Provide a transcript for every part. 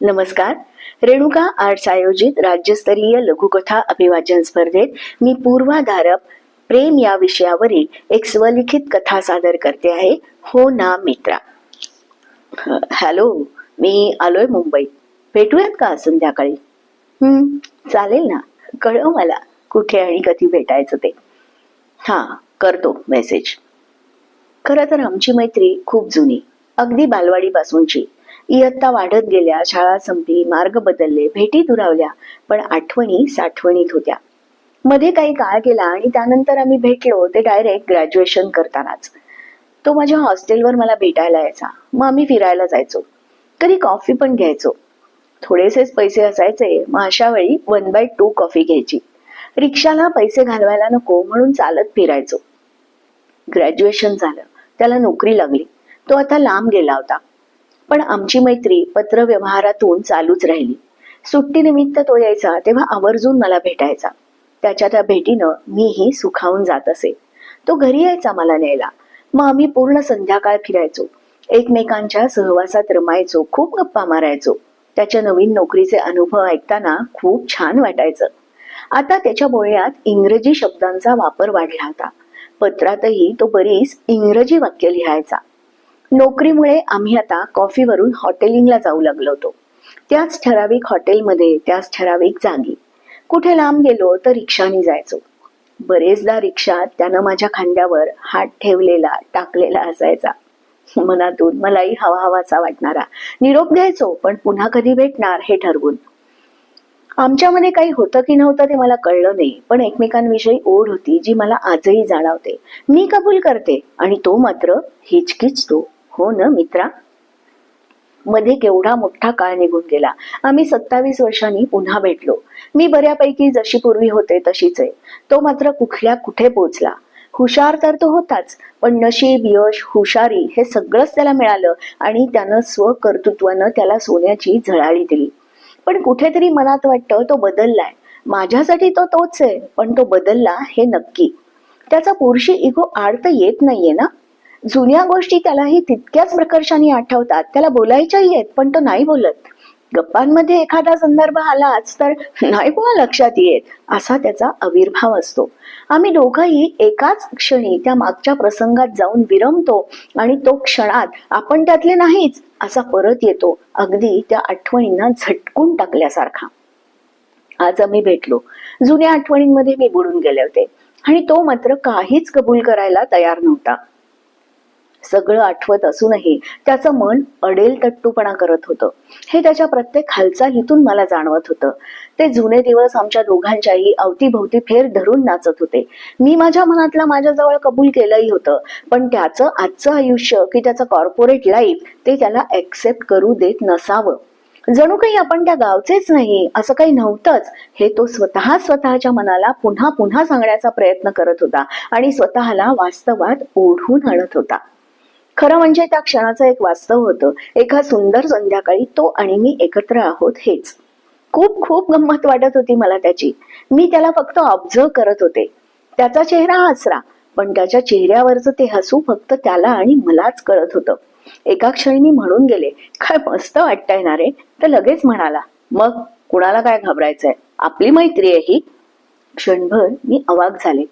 नमस्कार. रेणुका आर्ट्स आयोजित राज्यस्तरीय लघुकथा अभिवाचन स्पर्धेत मी पूर्वाधारप प्रेम या विषयावरील एक स्वलिखित कथा सादर करते आहे. हो ना मित्रा. हॅलो, मी आलोय मुंबईत. भेटूयात का संध्याकाळी? चालेल ना. कळव मला कुठे आणि कधी भेटायचं ते. हा, करतो मेसेज. खरं तर आमची मैत्री खूप जुनी, अगदी बालवाडीपासूनची. इयत्ता वाढत गेल्या, शाळा संपली, मार्ग बदलले, भेटी दुरावल्या, पण आठवणी साठवणीत होत्या. मध्ये काही काळ गेला आणि त्यानंतर आम्ही भेटलो ते डायरेक्ट ग्रॅज्युएशन करतानाच. तो माझ्या हॉस्टेलवर मला भेटायला यायचा. मग आम्ही फिरायला जायचो, कधी कॉफी पण घ्यायचो. थोडेसेच पैसे असायचे, मग अशा वेळी 1/2 कॉफी घ्यायची. रिक्षाला पैसे घालवायला नको म्हणून चालत फिरायचो. ग्रॅज्युएशन झालं, त्याला नोकरी लागली. तो आता लांब गेला होता, पण आमची मैत्री पत्रव्यवहारातून चालूच राहिली. सुट्टीनिमित्त तो यायचा तेव्हा आवर्जून मला भेटायचा. त्याच्या त्या भेटीनं मीही सुखावून जात असे. तो घरी यायचा मला न्यायला. मग आम्ही पूर्ण संध्याकाळ फिरायचो, एकमेकांच्या सहवासात रमायचो, खूप गप्पा मारायचो. त्याच्या नवीन नोकरीचे अनुभव ऐकताना खूप छान वाटायचं. आता त्याच्या बोलण्यात इंग्रजी शब्दांचा वापर वाढला होता. पत्रातही तो बरीच इंग्रजी वाक्य लिहायचा. नोकरीमुळे आम्ही आता कॉफीवरून हॉटेलिंगला जाऊ लागलो होतो. त्याच ठराविक हॉटेलमध्ये, त्याच ठराविक जागी. कुठे लांब गेलो तर रिक्षाने जायचो. बरेचदा रिक्षात त्यानं माझ्या खांद्यावर हात ठेवलेला, टाकलेला असायचा. मनातून मलाही हवा हवासा वाटणारा. निरोप घ्यायचो, पण पुन्हा कधी भेटणार हे ठरवून. आमच्यामध्ये काही होतं की नव्हतं ते मला कळलं नाही, पण एकमेकांविषयी ओढ होती जी मला आजही जाणवते. मी कबूल करते आणि तो मात्र हिचकिचतो. हो ना मित्रा. मध्ये केवढा मोठा काळ निघून गेला. आम्ही 27 वर्षांनी पुन्हा भेटलो. मी बऱ्यापैकी जशी पूर्वी होते तशीच आहे. तो मात्र कुठल्या कुठे पोचला. हुशार तर तो होताच, पण नशीब, यश, हुशारी हे सगळंच त्याला मिळालं आणि त्यानं स्वकर्तृत्वानं त्याला सोन्याची झळाळी दिली. पण कुठेतरी मनात वाटतं तो बदललाय. माझ्यासाठी तो तोच आहे, पण तो बदलला हे नक्की. त्याचा पुरुषी इगो आड तर येत नाहीये ना. जुन्या गोष्टी त्यालाही तितक्याच प्रकर्षाने आठवतात. त्याला बोलायच्याही आहेत, पण तो नाही बोलत. गप्पांमध्ये एखादा संदर्भ आलाच तर नाही कोणा लक्षात येत, असा त्याचा आविर्भाव असतो. आम्ही दोघंही एकाच क्षणी त्या मागच्या प्रसंगात जाऊन विरमतो आणि तो क्षणात आपण त्यातले नाहीच असा परत येतो, अगदी त्या आठवणींना झटकून टाकल्यासारखा. आज आम्ही भेटलो. जुन्या आठवणींमध्ये मी बुडून गेले होते आणि तो मात्र काहीच कबूल करायला तयार नव्हता. सगळं आठवत असूनही त्याचं मन अडेल तट्टूपणा करत होतं. हे त्याच्या प्रत्येक हालचालीतून मला जाणवत होतं. ते जुने दिवस आमच्या दोघांच्याही अवतीभोवती फेर धरून नाचत होते. मी माझ्या मनातला माझ्याजवळ कबूल केलंही होतं, पण त्याचं आजचं आयुष्य की त्याचं कॉर्पोरेट लाईफ ते त्याला ऍक्सेप्ट करू देत नसावं. जणू काही आपण त्या गावचेच नाही, असं काही नव्हतंच हे तो स्वतःच्या मनाला पुन्हा पुन्हा सांगण्याचा प्रयत्न करत होता आणि स्वतःला वास्तवात ओढून आणत होता. खरं म्हणजे त्या क्षणाचं एक वास्तव होतं. एका सुंदर संध्याकाळी तो आणि मी एकत्र आहोत हेच. खूप खूप गंमत वाटत होती मला त्याची. मी त्याला फक्त ऑब्झर्व करत होते. त्याचा चेहरा हसरा, पण त्याच्या चेहऱ्यावरचं ते हसू फक्त त्याला आणि मलाच कळत होतं. एका क्षणी मी म्हणून गेले, काय मस्त वाटतंय ना रे. तर लगेच म्हणाला, मग कुणाला काय घाबरायचंय, आपली मैत्री आहे ही. क्षणभर मी अवाक झाले.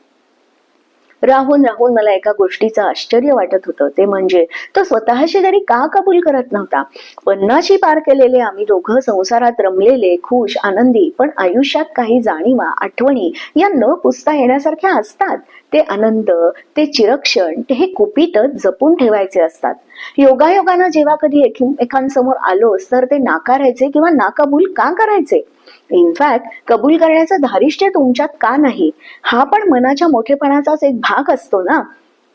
राहून राहून मला एका गोष्टीचं आश्चर्य वाटत होतं, ते म्हणजे तो स्वतःशी तरी का कबूल करत नव्हता. 50 पार केलेले आम्ही दोघं संसारात रमलेले, खुश, आनंदी, पण आयुष्यात काही जाणीवा, आठवणी या न पुसता येण्यासारख्या असतात. ते आनंद, ते चिरक्षण, ते हे कुपीतच जपून ठेवायचे असतात. योगायोगानं जेव्हा कधी एकमेकांसमोर आलोच तर ते नाकारायचे किंवा नाकबूल का करायचे. इनफॅक्ट कबूल करण्याचं धारिष्ट्य तुमच्यात का नाही, हा पण मनाच्या मोठेपणाचाच एक भाग असतो ना.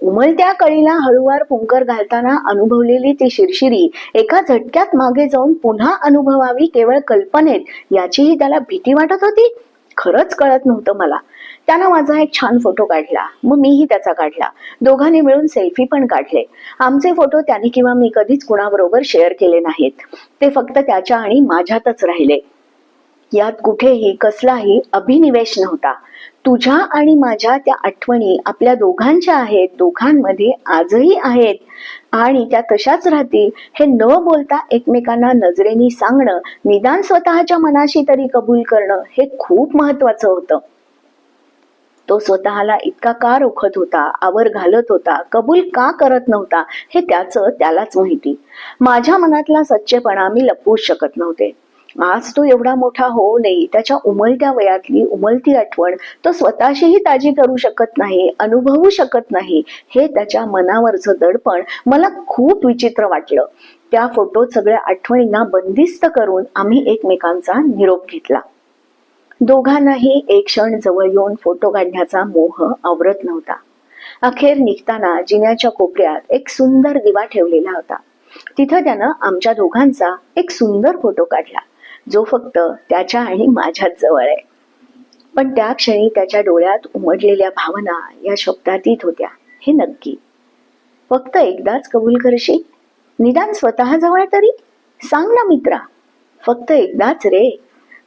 उमलत्या कळीला हळूवार फुंकर घालताना अनुभवलेली ती शिरशिरी एका झटक्यात मागे जाऊन पुन्हा अनुभवावी केवळ कल्पनेत, याचीही त्याला भीती वाटत होती. खरंच कळत नव्हतं मला. त्यानं माझा एक छान फोटो काढला, मग मीही त्याचा काढला. दोघांनी मिळून सेल्फी पण काढले. आमचे फोटो त्याने किंवा मी कधीच कुणाबरोबर शेअर केले नाहीत. ते फक्त त्याच्या आणि माझ्यातच राहिले. यात कुठेही कसलाही अभिनिवेश नव्हता. तुझ्या आणि माझ्या त्या आठवणी आपल्या दोघांच्या आहेत, दोघांमध्ये आजही आहेत. आणि त्या तशाच राहतील हे न बोलता एकमेकांना नजरेने सांगणं, निदान स्वतःच्या मनाशी तरी कबूल करणं हे खूप महत्वाचं होतं. तो स्वतःला इतका का रोखत होता, आवर घालत होता, कबूल का करत नव्हता हे त्यालाच माहिती. माझ्या मनातला सच्चेपणा मी लपवू शकत नव्हते. आज तो एवढा मोठा होऊनही त्याच्या उमलत्या वयातली उमलती आठवण तो स्वतःशीही ताजी करू शकत नाही, अनुभवू शकत नाही, हे त्याच्या मनावरचं दडपण मला खूप विचित्र वाटलं. त्या फोटोत सगळ्या आठवणींना बंदिस्त करून आम्ही एकमेकांचा निरोप घेतला. दोघांनाही एक क्षण जवळ येऊन फोटो काढण्याचा मोह आवरत नव्हता. अखेर निघताना जिन्याच्या कोपऱ्यात एक सुंदर दिवा ठेवलेला होता. तिथं त्यानं आमच्या दोघांचा एक सुंदर फोटो काढला, जो फक्त त्याच्या आणि माझ्याच जवळ आहे. पण त्या क्षणी त्याच्या डोळ्यात उमटलेल्या भावना या शब्दातीत होत्या, हे नक्की. फक्त एकदाच कबूल करशील, निदान स्वतः जवळ तरी? सांग ना मित्रा, फक्त एकदाच रे.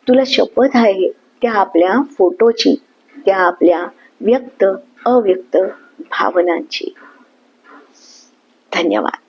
तुला शपथ आहे त्या आपल्या फोटोची, त्या आपल्या व्यक्त अव्यक्त भावनांची. धन्यवाद.